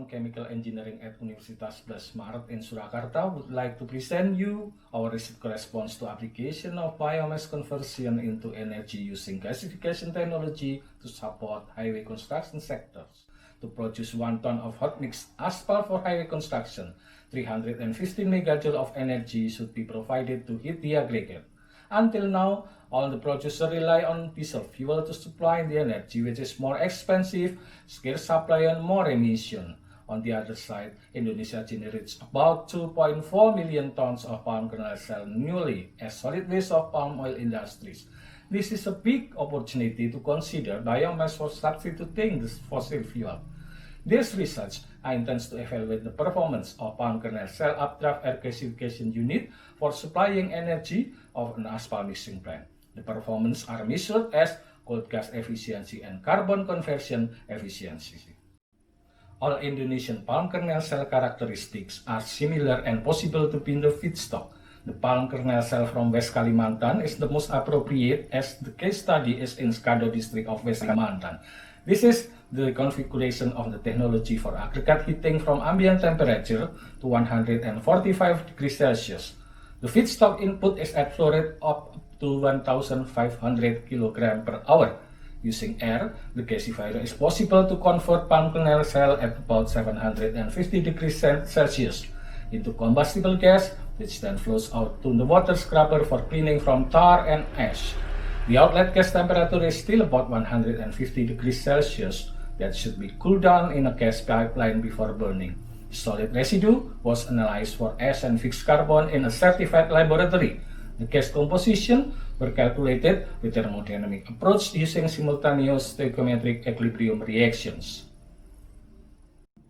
from Chemical Engineering at Universitas 11 Maret in Surakarta would like to present you our research response to application of biomass conversion into energy using gasification technology to support highway construction sectors. To produce 1 ton of hot mixed asphalt for highway construction, 315 megajoule of energy should be provided to heat the aggregate. Until now, all the producers rely on diesel fuel to supply the energy, which is more expensive, scarce supply, and more emission. On the other side, Indonesia generates about 2.4 million tons of palm kernel shell annually as solid waste of palm oil industries. This is a big opportunity to consider biomass for substituting this fossil fuel. This research intends to evaluate the performance of palm kernel shell updraft air gasification unit for supplying energy of an asphalt mixing plant. The performance are measured as cold gas efficiency and carbon conversion efficiency. All Indonesian palm kernel shell characteristics are similar and possible to be in the feedstock. The palm kernel shell from West Kalimantan is the most appropriate as the case study is in Skado district of West Kalimantan. This is the configuration of the technology for aggregate heating from ambient temperature to 145 degrees Celsius. The feedstock input is at flow rate up to 1,500 kg per hour. Using air, the gasifier is possible to convert palm kernel shell at about 750 degrees Celsius into combustible gas, which then flows out to the water scrubber for cleaning from tar and ash. The outlet gas temperature is still about 150 degrees Celsius that should be cooled down in a gas pipeline before burning. Solid residue was analyzed for ash and fixed carbon in a certified laboratory. The gas composition were calculated with thermodynamic approach using simultaneous stoichiometric equilibrium reactions.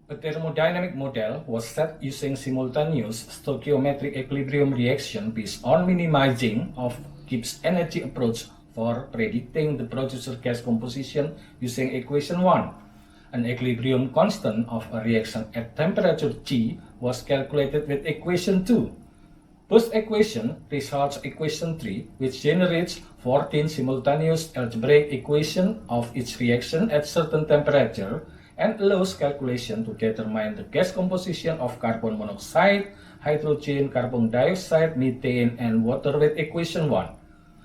A thermodynamic model was set using simultaneous stoichiometric equilibrium reaction based on minimizing of Gibbs energy approach for predicting the producer gas composition using equation 1. An equilibrium constant of a reaction at temperature T was calculated with equation 2. Post-equation results equation 3, which generates 14 simultaneous algebraic equations of each reaction at certain temperature and allows calculation to determine the gas composition of carbon monoxide, hydrogen, carbon dioxide, methane, and water with equation 1.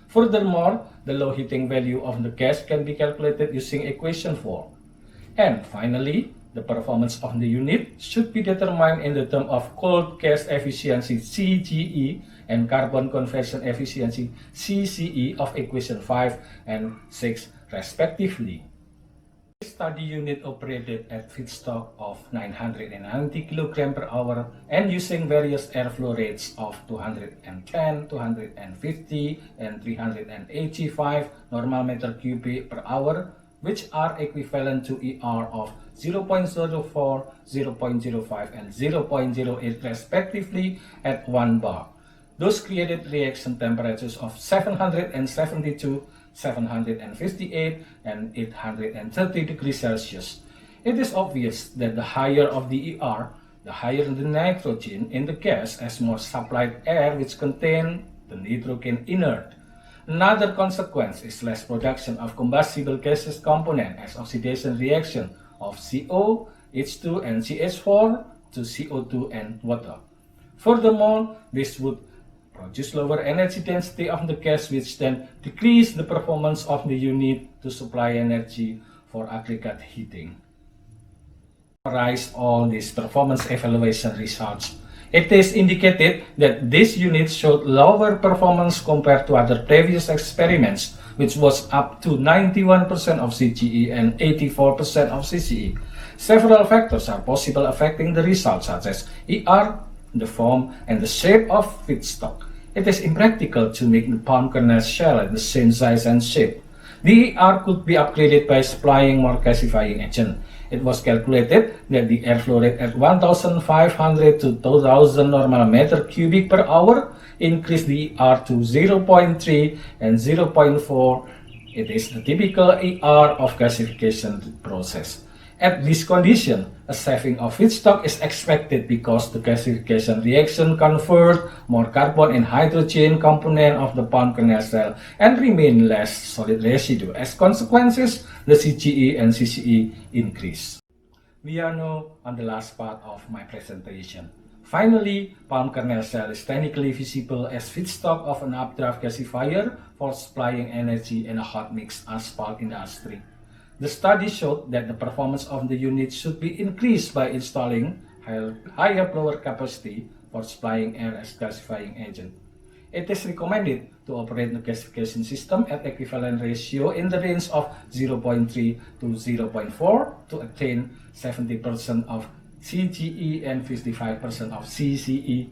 Furthermore, the low heating value of the gas can be calculated using equation 4. And finally, the performance of the unit should be determined in the term of cold gas efficiency CGE and carbon conversion efficiency CCE of equation 5 and 6 respectively. This study unit operated at feedstock of 990 kg per hour and using various airflow rates of 210, 250, and 385 normal meter cubic per hour, which are equivalent to ER of 0.04, 0.05, and 0.08 respectively at 1 bar. Those created reaction temperatures of 772, 758, and 830 degrees Celsius. It is obvious that the higher of the ER, the higher the nitrogen in the gas as more supplied air which contain the nitrogen inert. Another consequence is less production of combustible gases component as oxidation reaction of CO, H2, and CH4 to CO2 and water. Furthermore, this would produce lower energy density of the gas, which then decrease the performance of the unit to supply energy for aggregate heating. To summarize all these performance evaluation results, it is indicated that this unit showed lower performance compared to other previous experiments, which was up to 91% of CGE and 84% of CCE. Several factors are possible affecting the results, such as ER, the form, and the shape of feedstock. It is impractical to make the palm kernel shell at the same size and shape. The ER could be upgraded by supplying more gasifying agent. It was calculated that the airflow rate at 1,500 to 2,000 normal meter cubic per hour increased the ER to 0.3 and 0.4. It is the typical ER of gasification process. At this condition, a saving of feedstock is expected because the gasification reaction convert more carbon and hydrogen component of the palm kernel shell and remain less solid residue. As consequences, the CGE and CCE increase. We are now on the last part of my presentation. Finally, palm kernel shell is technically visible as feedstock of an updraft gasifier for supplying energy in a hot mix asphalt industry. The study showed that the performance of the unit should be increased by installing higher blower capacity for supplying air as gasifying agent. It is recommended to operate the gasification system at equivalent ratio in the range of 0.3 to 0.4 to attain 70% of CGE and 55% of CCE.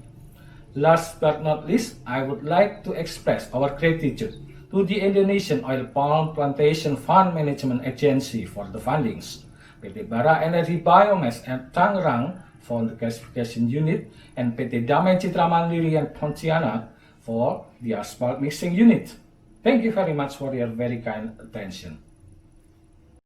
Last but not least, I would like to express our gratitude to the Indonesian Oil Palm Plantation Fund Management Agency for the fundings, PT Bara Energy Biomass at Tangerang for the gasification unit, and PT Damai Citra Mandiri and Pontianak for the asphalt mixing unit. Thank you very much for your very kind attention.